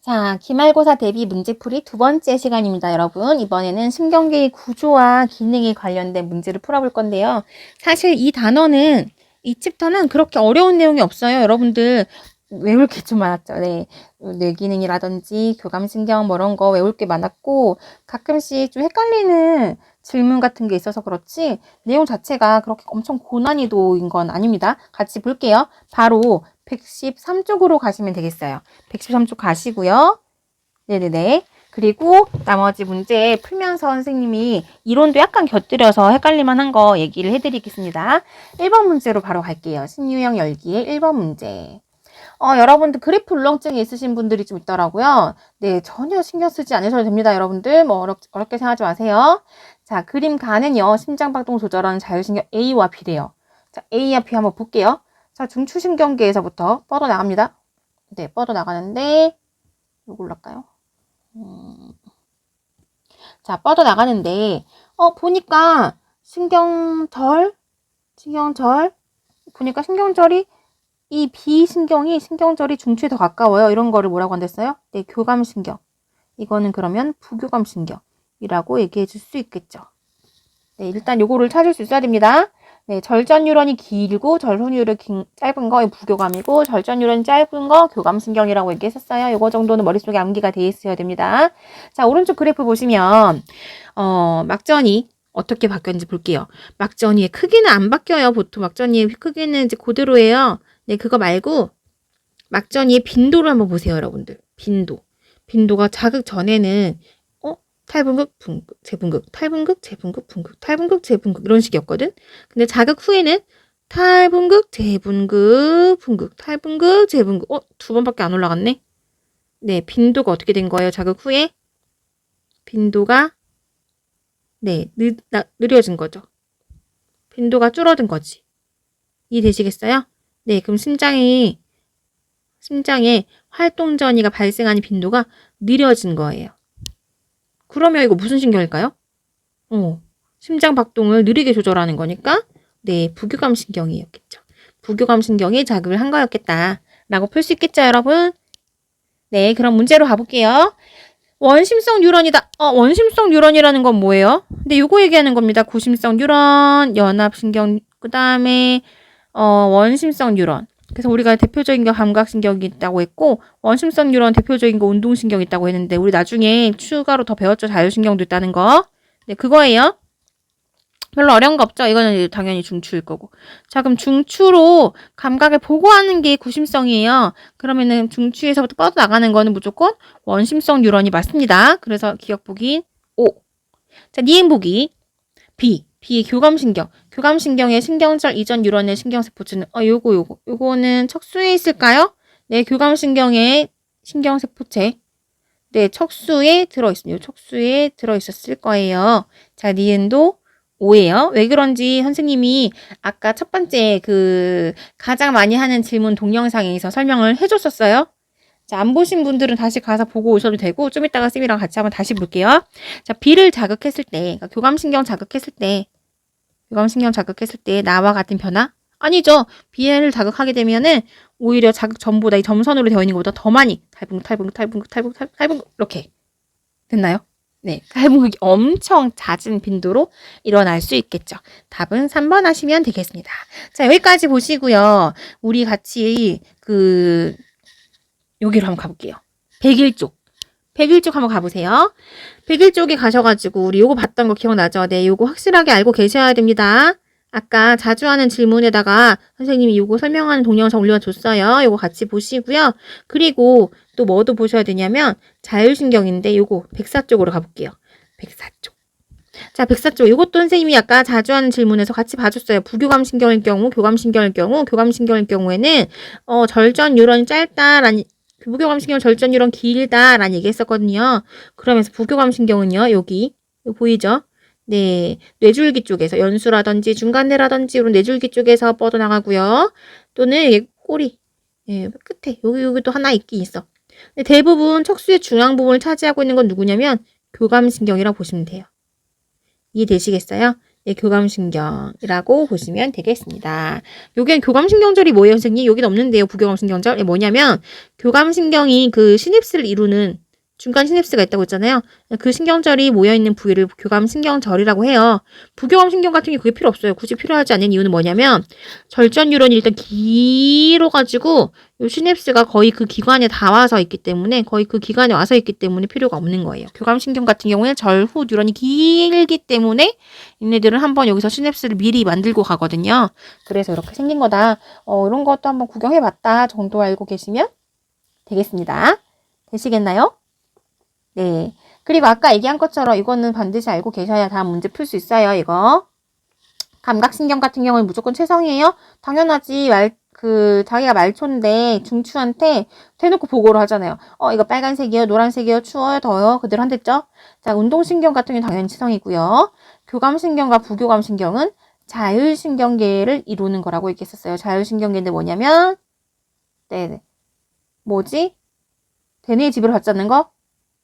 자, 기말고사 대비 문제풀이 두 번째 시간입니다, 여러분. 이번에는 신경계의 구조와 기능에 관련된 문제를 풀어볼 건데요. 사실 이 단어는, 이 챕터는 그렇게 어려운 내용이 없어요. 여러분들 외울 게 좀 많았죠. 네. 뇌기능이라든지 교감신경 뭐 이런 거 외울 게 많았고, 가끔씩 좀 헷갈리는 질문 같은 게 있어서 그렇지, 내용 자체가 그렇게 엄청 고난이도인 건 아닙니다. 같이 볼게요. 바로 113쪽으로 가시면 되겠어요. 113쪽 가시고요. 네네네. 그리고 나머지 문제 풀면서 선생님이 이론도 약간 곁들여서 헷갈릴만한 거 얘기를 해드리겠습니다. 1번 문제로 바로 갈게요. 신유형 열기의 1번 문제. 여러분들 그래프 울렁증이 있으신 분들이 좀 있더라고요. 네, 전혀 신경 쓰지 않으셔도 됩니다. 여러분들 뭐 어렵게 생각하지 마세요. 자, 그림 가는요. 심장박동 조절하는 자율신경 A와 B래요. 자, A와 B 한번 볼게요. 자, 중추신경계에서부터 뻗어나갑니다. 네, 뻗어나가는데 이걸로 할까요? 자, 뻗어나가는데 보니까 신경절 보니까 신경절이 이 신경절이 중추에 더 가까워요. 이런 거를 뭐라고 한댔어요? 네, 교감신경. 이거는 그러면 부교감신경이라고 얘기해 줄 수 있겠죠. 네, 일단 요거를 찾을 수 있어야 됩니다. 네, 절전 뉴런이 길고 절선 뉴런이 짧은 거 부교감이고, 절전 뉴런이 짧은 거 교감신경이라고 얘기했었어요. 요거 정도는 머릿속에 암기가 돼 있어야 됩니다. 자, 오른쪽 그래프 보시면 막전이 어떻게 바뀌었는지 볼게요. 막전이의 크기는 안 바뀌어요. 보통 막전이의 크기는 이제 그대로예요. 네, 그거 말고 막전이의 빈도를 한번 보세요, 여러분들. 빈도가 자극 전에는 탈분극, 분극, 재분극, 탈분극, 재분극, 분극, 탈분극, 재분극 이런 식이었거든. 근데 자극 후에는 탈분극, 재분극, 분극, 탈분극, 재분극. 두 번밖에 안 올라갔네. 네, 빈도가 어떻게 된 거예요? 자극 후에 빈도가 느려진 거죠. 빈도가 줄어든 거지. 이해되시겠어요? 네, 그럼 심장에 활동 전이가 발생하는 빈도가 느려진 거예요. 그러면 이거 무슨 신경일까요? 심장 박동을 느리게 조절하는 거니까 네, 부교감신경이었겠죠. 부교감신경이 자극을 한 거였겠다라고 풀 수 있겠죠, 여러분? 네, 그럼 문제로 가볼게요. 원심성 뉴런이다. 원심성 뉴런이라는 건 뭐예요? 근데 요거 얘기하는 겁니다. 구심성 뉴런, 연합신경, 그 다음에 원심성 뉴런. 그래서 우리가 대표적인 거 감각신경이 있다고 했고, 원심성 뉴런 대표적인 거 운동신경이 있다고 했는데, 우리 나중에 추가로 더 배웠죠. 자율신경도 있다는 거. 네, 그거예요. 별로 어려운 거 없죠? 이거는 당연히 중추일 거고. 자, 그럼 중추로 감각을 보고하는 게 구심성이에요. 그러면은 중추에서부터 뻗어나가는 거는 무조건 원심성 뉴런이 맞습니다. 그래서 기억보기 O. 자, 니은보기 B. B의 교감신경. 교감신경의 신경절 이전 뉴런의 신경세포체는 요거는 척수에 있을까요? 네, 교감신경의 신경세포체. 네, 척수에 들어있습니다. 척수에 들어있었을 거예요. 자, 니은도 O예요. 왜 그런지 선생님이 아까 첫 번째 가장 많이 하는 질문 동영상에서 설명을 해줬었어요. 자, 안 보신 분들은 다시 가서 보고 오셔도 되고, 좀 이따가 쌤이랑 같이 한번 다시 볼게요. 자, B를 자극했을 때, 그러니까 교감신경 자극했을 때 나와 같은 변화? 아니죠. B를 자극하게 되면은 오히려 자극 전보다 이 점선으로 되어 있는 것보다 더 많이 탈분극 이렇게 됐나요? 네, 탈분극이 엄청 잦은 빈도로 일어날 수 있겠죠. 답은 3번 하시면 되겠습니다. 자, 여기까지 보시고요. 우리 같이 여기로 한번 가볼게요. 101쪽 한번 가보세요. 101쪽에 가셔가지고 우리 요거 봤던 거 기억나죠? 네, 요거 확실하게 알고 계셔야 됩니다. 아까 자주 하는 질문에다가 선생님이 요거 설명하는 동영상 올려줬어요. 요거 같이 보시고요. 그리고 또 뭐도 보셔야 되냐면 자율신경인데 요거 104쪽으로 가볼게요. 104쪽. 자, 104쪽. 요것도 선생님이 아까 자주 하는 질문에서 같이 봐줬어요. 부교감신경일 경우, 교감신경일 경우에는 절전 뉴런이 짧다라는 부교감신경 절전 뉴런 길다라는 얘기 했었거든요. 그러면서 부교감신경은요, 여기 보이죠? 네, 뇌줄기 쪽에서 연수라든지 중간대라든지 이런 뇌줄기 쪽에서 뻗어나가고요. 또는 꼬리 끝에 여기 또 하나 있긴 있어. 근데 대부분 척수의 중앙 부분을 차지하고 있는 건 누구냐면 교감신경이라고 보시면 돼요. 이해되시겠어요? 예, 교감신경이라고 보시면 되겠습니다. 여기는 교감신경절이 뭐예요, 선생님? 여기는 없는데요, 부교감신경절. 예, 뭐냐면 교감신경이 그 시냅스를 이루는 중간 시냅스가 있다고 했잖아요. 그 신경절이 모여있는 부위를 교감신경절이라고 해요. 부교감신경 같은 게 그게 필요 없어요. 굳이 필요하지 않는 이유는 뭐냐면 절전 뉴런이 일단 길어가지고 요 시냅스가 거의 그 기관에 다 와서 있기 때문에 필요가 없는 거예요. 교감신경 같은 경우에는 절후 뉴런이 길기 때문에 얘네들은 한번 여기서 시냅스를 미리 만들고 가거든요. 그래서 이렇게 생긴 거다. 이런 것도 한번 구경해봤다 정도 알고 계시면 되겠습니다. 되시겠나요? 네. 그리고 아까 얘기한 것처럼 이거는 반드시 알고 계셔야 다음 문제 풀 수 있어요. 이거. 감각신경 같은 경우는 무조건 최성이에요? 당연하지. 자기가 말초인데 중추한테 대놓고 보고를 하잖아요. 이거 빨간색이요, 노란색이요, 추워요, 더워요. 그대로 한댔죠? 자, 운동신경 같은 경우는 당연히 최성이고요. 교감신경과 부교감신경은 자율신경계를 이루는 거라고 얘기했었어요. 자율신경계인데 뭐냐면, 네, 뭐지? 대뇌 지배를 받지 않는 거?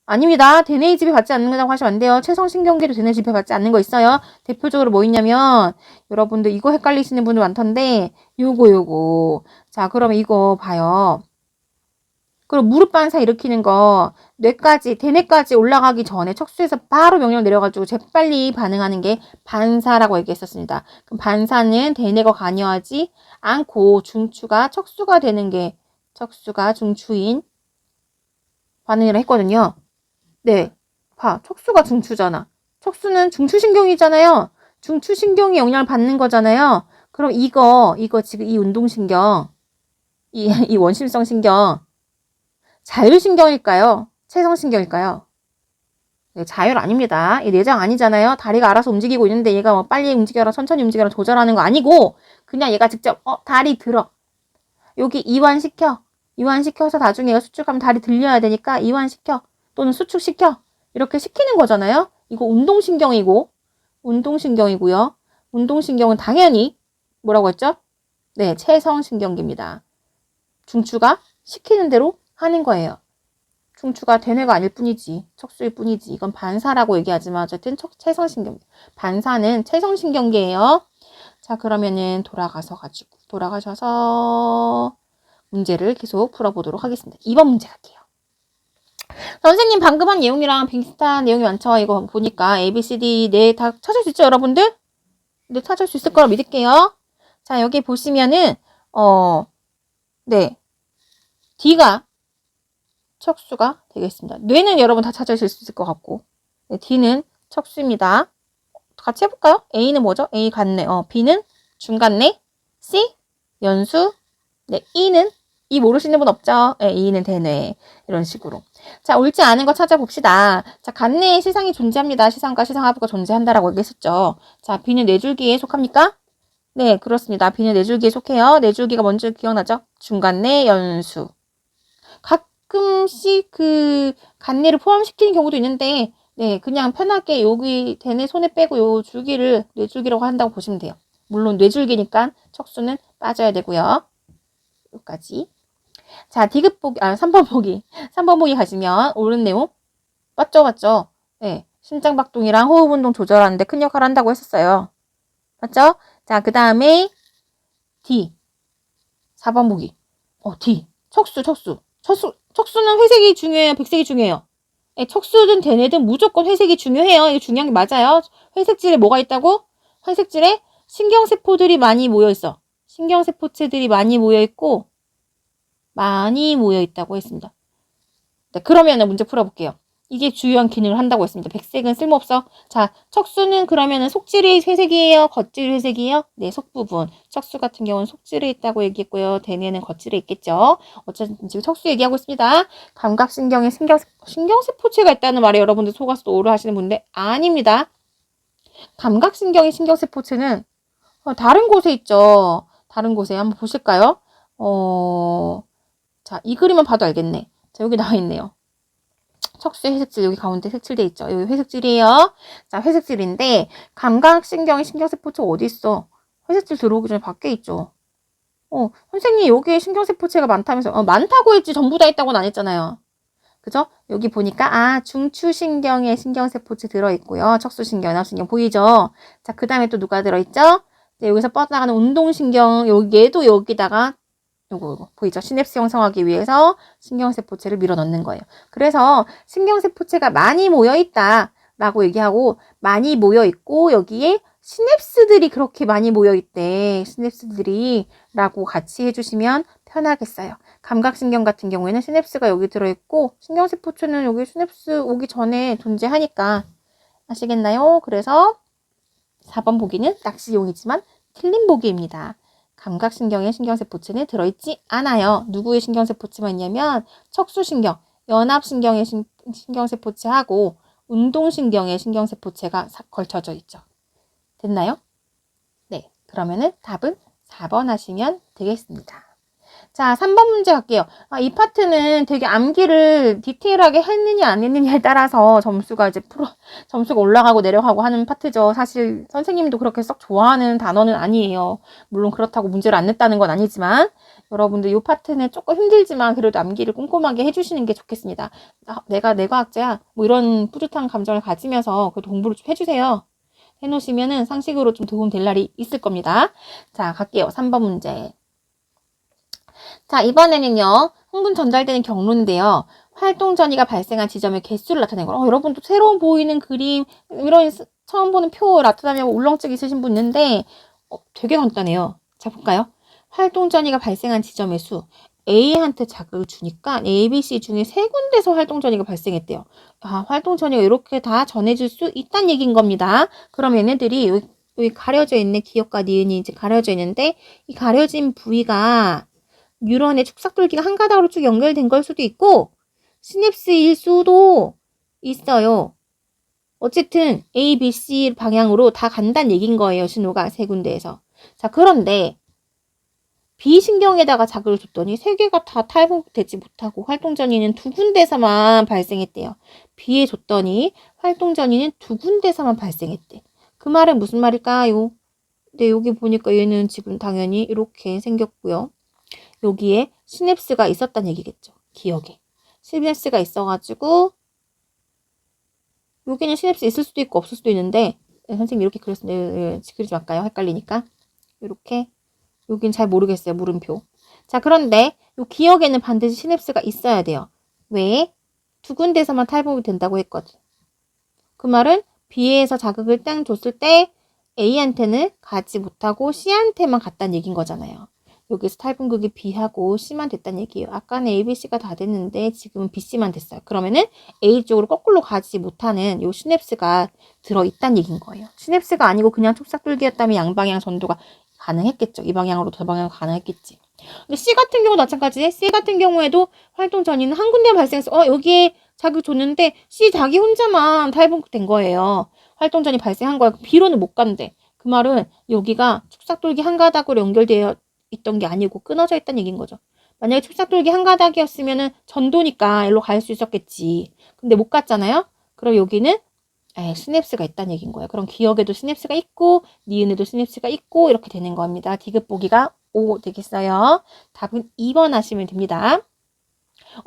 아닙니다. 대뇌 지배 받지 않는 거라고 하시면 안 돼요. 체성신경계도 대뇌 지배 받지 않는 거 있어요. 대표적으로 뭐 있냐면 여러분들 이거 헷갈리시는 분들 많던데 요거. 자, 그러면 이거 봐요. 그럼 무릎 반사 일으키는 거 대뇌까지 올라가기 전에 척수에서 바로 명령 내려가지고 재빨리 반응하는 게 반사라고 얘기했었습니다. 그럼 반사는 대뇌가 관여하지 않고 척수가 되는 게 척수가 중추인 반응이라 했거든요. 네. 척수가 중추잖아. 척수는 중추신경이잖아요. 중추신경이 영향을 받는 거잖아요. 그럼 이거 지금 이 운동신경, 이 원심성 신경, 자율신경일까요? 체성신경일까요? 네, 자율 아닙니다. 이 내장 아니잖아요. 다리가 알아서 움직이고 있는데 얘가 뭐 빨리 움직여라, 천천히 움직여라 조절하는 거 아니고 그냥 얘가 직접 다리 들어. 여기 이완시켜서 나중에 얘가 수축하면 다리 들려야 되니까 이완시켜. 또는 수축시켜. 이렇게 시키는 거잖아요. 이거 운동신경이고요. 운동신경은 당연히 뭐라고 했죠? 네, 체성신경계입니다. 중추가 시키는 대로 하는 거예요. 중추가 대뇌가 아닐 뿐이지, 척수일 뿐이지. 이건 반사라고 얘기하지만 어쨌든 체성신경. 반사는 체성신경계예요. 자, 그러면은 돌아가셔서 문제를 계속 풀어보도록 하겠습니다. 2번 문제 갈게요. 선생님 방금 한 내용이랑 비슷한 내용이 많죠? 이거 보니까 A, B, C, D 네 다 찾을 수 있죠, 여러분들? 네, 찾을 수 있을 거라 믿을게요. 자, 여기 보시면은 네, D가 척수가 되겠습니다. 뇌는 여러분 다 찾으실 수 있을 것 같고, 네, D는 척수입니다. 같이 해볼까요? A는 뭐죠? A 간내, B는 중간내, C 연수, 네, E 모르시는 분 없죠? 네, E는 대뇌. 이런 식으로. 자, 옳지 않은 거 찾아봅시다. 자, 간내에 시상이 존재합니다. 시상과 시상하부가 존재한다라고 얘기했었죠. 자, B는 뇌줄기에 속합니까? 네, 그렇습니다. B는 뇌줄기에 속해요. 뇌줄기가 뭔지 기억나죠? 중간내, 연수. 가끔씩 그 간내를 포함시키는 경우도 있는데, 네, 그냥 편하게 여기 대뇌 손에 빼고 요 줄기를 뇌줄기라고 한다고 보시면 돼요. 물론 뇌줄기니까 척수는 빠져야 되고요. 여기까지. 자, 3번 보기 가시면 옳은 내용 맞죠? 네, 심장박동이랑 호흡운동 조절하는데 큰 역할을 한다고 했었어요. 맞죠? 자, 그 다음에 D 4번 보기 D 척수는 회색이 중요해요, 백색이 중요해요? 네, 척수든 대뇌든 무조건 회색이 중요해요. 이거 중요한 게 맞아요. 회색질에 뭐가 있다고? 회색질에 신경세포들이 많이 모여있어. 신경세포체들이 많이 모여있고 많이 모여있다고 했습니다. 네, 그러면은 문제 풀어볼게요. 이게 주요한 기능을 한다고 했습니다. 백색은 쓸모없어. 자, 척수는 그러면은 속질이 회색이에요? 겉질이 회색이에요? 네, 속부분. 척수 같은 경우는 속질에 있다고 얘기했고요. 대뇌는 겉질에 있겠죠. 어쨌든 지금 척수 얘기하고 있습니다. 감각신경에 신경세포체가 있다는 말에 여러분들 속아서 오를 하시는 분인데 아닙니다. 감각신경의 신경세포체는 다른 곳에 있죠. 다른 곳에 한번 보실까요? 자, 이 그림만 봐도 알겠네. 자, 여기 나와 있네요. 척수의 회색질 여기 가운데 색칠돼 있죠. 여기 회색질이에요. 자, 회색질인데 감각신경의 신경세포체 어디 있어? 회색질 들어오기 전에 밖에 있죠. 선생님 여기에 신경세포체가 많다면서 많다고 했지 전부 다 있다고는 안 했잖아요. 그죠? 여기 보니까 중추신경에 신경세포체 들어있고요. 척수신경, 연합신경 보이죠? 자, 그 다음에 또 누가 들어있죠? 네, 여기서 뻗어나가는 운동신경, 얘도 여기다가 요거 보이죠? 시냅스 형성하기 위해서 신경세포체를 밀어넣는 거예요. 그래서 신경세포체가 많이 모여있다 라고 얘기하고, 많이 모여있고 여기에 시냅스들이 그렇게 많이 모여있대. 시냅스들이 라고 같이 해주시면 편하겠어요. 감각신경 같은 경우에는 시냅스가 여기 들어있고 신경세포체는 여기 시냅스 오기 전에 존재하니까 아시겠나요? 그래서 4번 보기는 낚시용이지만 틀린 보기입니다. 감각신경의 신경세포체는 들어있지 않아요. 누구의 신경세포체만 있냐면 척수신경, 연합신경의 신경세포체하고 운동신경의 신경세포체가 걸쳐져 있죠. 됐나요? 네, 그러면은 답은 4번 하시면 되겠습니다. 자, 3번 문제 갈게요. 이 파트는 되게 암기를 디테일하게 했느냐 안 했느냐에 따라서 점수가 올라가고 내려가고 하는 파트죠. 사실 선생님도 그렇게 썩 좋아하는 단어는 아니에요. 물론 그렇다고 문제를 안 냈다는 건 아니지만 여러분들 이 파트는 조금 힘들지만 그래도 암기를 꼼꼼하게 해주시는 게 좋겠습니다. 내가 뇌과학자야 뭐 이런 뿌듯한 감정을 가지면서 그래도 공부를 좀 해주세요. 해놓으시면은 상식으로 좀 도움 될 날이 있을 겁니다. 자, 갈게요. 3번 문제. 자, 이번에는요, 흥분 전달되는 경로인데요. 활동 전이가 발생한 지점의 개수를 나타내는 거. 여러분도 새로운 보이는 그림, 이런 처음 보는 표 나타나면 울렁증 있으신 분 있는데, 되게 간단해요. 자, 볼까요? 활동 전이가 발생한 지점의 수. A한테 자극을 주니까 A, B, C 중에 3군데서 활동 전이가 발생했대요. 활동 전이가 이렇게 다 전해질 수 있다는 얘기인 겁니다. 그럼 얘네들이 여기 가려져 있는 기억과 니은이 이제 가려져 있는데, 이 가려진 부위가 뉴런의 축삭돌기가 한 가닥으로 쭉 연결된 걸 수도 있고 시냅스일 수도 있어요. 어쨌든 A, B, C 방향으로 다 간다는 얘기인 거예요. 신호가 3군데에서. 자, 그런데 B신경에다가 자극을 줬더니 3개가 다 탈북되지 못하고 활동전이는 2군데서만 발생했대요. B에 줬더니 활동전이는 2군데서만 발생했대. 그 말은 무슨 말일까요? 네, 여기 보니까 얘는 지금 당연히 이렇게 생겼고요. 여기에 시냅스가 있었다는 얘기겠죠. 기억에. 시냅스가 있어가지고 여기는 시냅스 있을 수도 있고 없을 수도 있는데 선생님이 이렇게 그렸는데 그리지 말까요? 헷갈리니까. 이렇게 여긴 잘 모르겠어요. 물음표. 자, 그런데 이 기억에는 반드시 시냅스가 있어야 돼요. 왜? 2군데서만 탈북이 된다고 했거든. 그 말은 B에서 자극을 땡 줬을 때 A한테는 가지 못하고 C한테만 갔다는 얘기인 거잖아요. 여기서 탈분극이 B하고 C만 됐다는 얘기예요. 아까는 A, B, C가 다 됐는데 지금은 B, C만 됐어요. 그러면은 A 쪽으로 거꾸로 가지 못하는 요 시냅스가 들어있다는 얘기인 거예요. 시냅스가 아니고 그냥 촉삭돌기였다면 양방향 전도가 가능했겠죠. 이 방향으로 저 방향으로 가능했겠지. 근데 C 같은 경우도 마찬가지예요. C 같은 경우에도 활동 전이는 한 군데 발생해서 여기에 자극 줬는데 C 자기 혼자만 탈분극 된 거예요. 활동 전이 발생한 거야. B로는 못 간대. 그 말은 여기가 축삭돌기 한 가닥으로 연결되어 있던 게 아니고 끊어져 있다는 얘기인 거죠. 만약에 축삭돌기 한 가닥이었으면은 전도니까 일로 갈 수 있었겠지. 근데 못 갔잖아요. 그럼 여기는 시냅스가 있다는 얘기인 거예요. 그럼 기억에도 시냅스가 있고 니은에도 시냅스가 있고 이렇게 되는 겁니다. 디귿 보기가 5 되겠어요. 답은 2번 하시면 됩니다.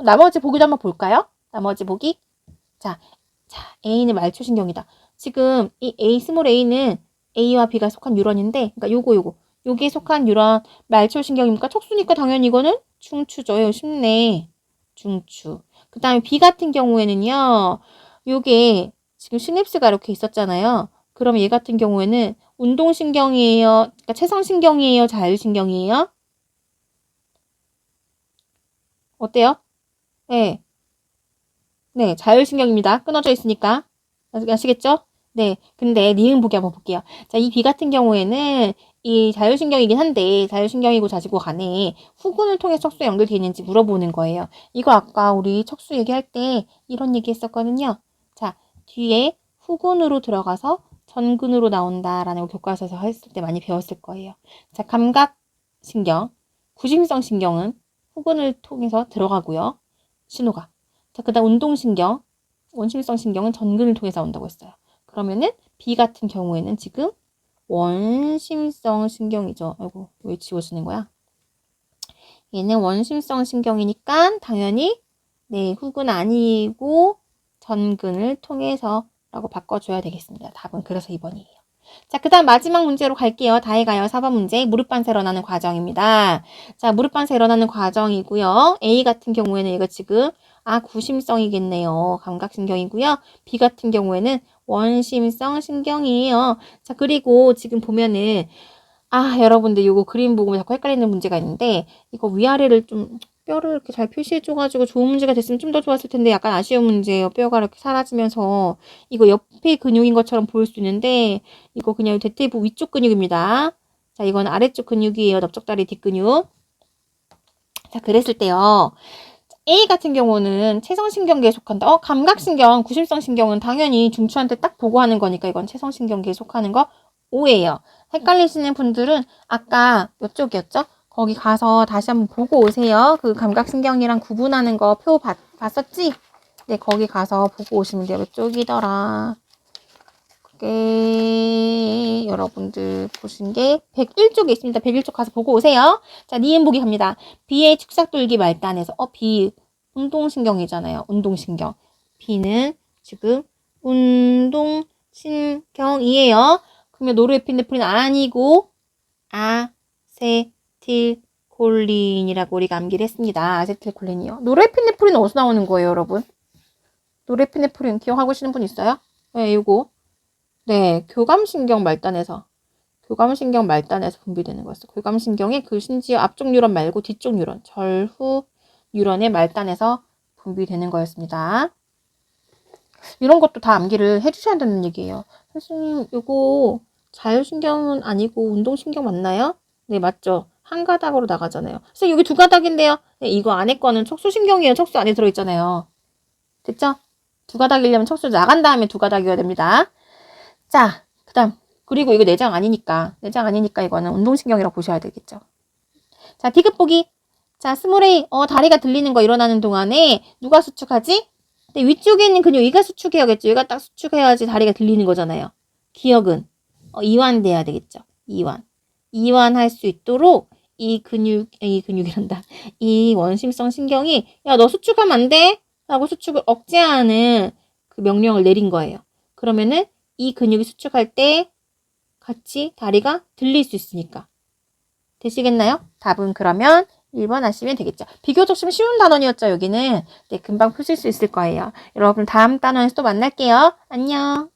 나머지 보기도 한번 볼까요? 나머지 보기. 자, A는 말초신경이다. 지금 이 A 스몰 A는 A와 B가 속한 뉴런인데, 그러니까 여기에 속한 뉴런 말초신경이니까 척수니까 당연히 이거는 중추죠. 쉽네. 중추. 그 다음에 B 같은 경우에는요. 요게 지금 시냅스가 이렇게 있었잖아요. 그럼 얘 같은 경우에는 운동신경이에요. 그러니까 채성신경이에요. 자율신경이에요. 어때요? 네. 네, 자율신경입니다. 끊어져 있으니까. 아시겠죠? 네. 근데 니은 보기 한번 볼게요. 자, 이 B 같은 경우에는 이 자율신경이긴 한데 자율신경이고 자지고 간에 후군을 통해 척수에 연결되어 있는지 물어보는 거예요. 이거 아까 우리 척수 얘기할 때 이런 얘기 했었거든요. 자, 뒤에 후군으로 들어가서 전근으로 나온다라는 거 교과서에서 했을 때 많이 배웠을 거예요. 자, 감각신경, 구심성 신경은 후군을 통해서 들어가고요. 신호가. 자, 그 다음 운동신경, 원심성 신경은 전근을 통해서 온다고 했어요. 그러면은 B 같은 경우에는 지금 원심성 신경이죠. 아이고, 왜 지워지는 거야? 얘는 원심성 신경이니까 당연히 네, 훅은 아니고 전근을 통해서 라고 바꿔줘야 되겠습니다. 답은 그래서 2번이에요. 자, 그 다음 마지막 문제로 갈게요. 다 해가요. 4번 문제. 무릎반사 일어나는 과정입니다. 자, 무릎반사 일어나는 과정이고요. A 같은 경우에는 이거 지금 구심성이겠네요. 감각신경이고요. B 같은 경우에는 원심성 신경이에요. 자, 그리고 지금 보면은 여러분들 이거 그림 보고 자꾸 헷갈리는 문제가 있는데 이거 위아래를 좀 뼈를 이렇게 잘 표시해줘가지고 좋은 문제가 됐으면 좀 더 좋았을 텐데 약간 아쉬운 문제예요. 뼈가 이렇게 사라지면서 이거 옆에 근육인 것처럼 보일 수 있는데 이거 그냥 대퇴부 위쪽 근육입니다. 자, 이건 아래쪽 근육이에요. 넓적다리 뒷근육. 자, 그랬을 때요. A 같은 경우는 체성신경계에 속한다. 감각신경, 구심성 신경은 당연히 중추한테 딱 보고 하는 거니까 이건 체성신경계에 속하는 거 O예요. 헷갈리시는 분들은 아까 이쪽이었죠? 거기 가서 다시 한번 보고 오세요. 그 감각신경이랑 구분하는 거 표 봤었지? 네, 거기 가서 보고 오시면 돼요. 이쪽이더라. 그게 여러분들 보신 게 101쪽에 있습니다. 101쪽 가서 보고 오세요. 자, 니은 보기 갑니다. B의 축삭돌기 말단에서 B 운동신경이잖아요. 운동신경. B는 지금 운동신경이에요. 그러면 노르에피네프린 아니고 아세틸콜린이라고 우리가 암기를 했습니다. 아세틸콜린이요. 노르에피네프린 어디서 나오는 거예요, 여러분? 노르에피네프린 기억하고 계시는 분 있어요? 네, 이거. 네, 교감신경 말단에서 분비되는 거였어. 교감신경이 그 심지어 앞쪽 뉴런 말고 뒤쪽 뉴런, 절후 뉴런의 말단에서 분비되는 거였습니다. 이런 것도 다 암기를 해주셔야 되는 얘기예요. 선생님, 이거 자율신경은 아니고 운동신경 맞나요? 네, 맞죠. 한 가닥으로 나가잖아요. 선생님, 여기 두 가닥인데요. 네, 이거 안에 거는 척수신경이에요. 척수 안에 들어있잖아요. 됐죠? 두 가닥이려면 척수 나간 다음에 두 가닥이어야 됩니다. 자, 그 다음. 그리고 이거 내장 아니니까 이거는 운동신경이라고 보셔야 되겠죠. 자, 디귿 보기. 자, 스몰A, 다리가 들리는 거 일어나는 동안에 누가 수축하지? 근데 위쪽에 있는 근육, 얘가 수축해야겠죠. 얘가 딱 수축해야지 다리가 들리는 거잖아요. 기억은 이완돼야 되겠죠. 이완할 수 있도록 이 근육이란다. 이 원심성 신경이 야, 너 수축하면 안 돼? 라고 수축을 억제하는 그 명령을 내린 거예요. 그러면은 이 근육이 수축할 때 같이 다리가 들릴 수 있으니까. 되시겠나요? 답은 그러면 1번 하시면 되겠죠. 비교적 좀 쉬운 단원이었죠, 여기는. 네, 금방 푸실 수 있을 거예요. 여러분 다음 단원에서 또 만날게요. 안녕.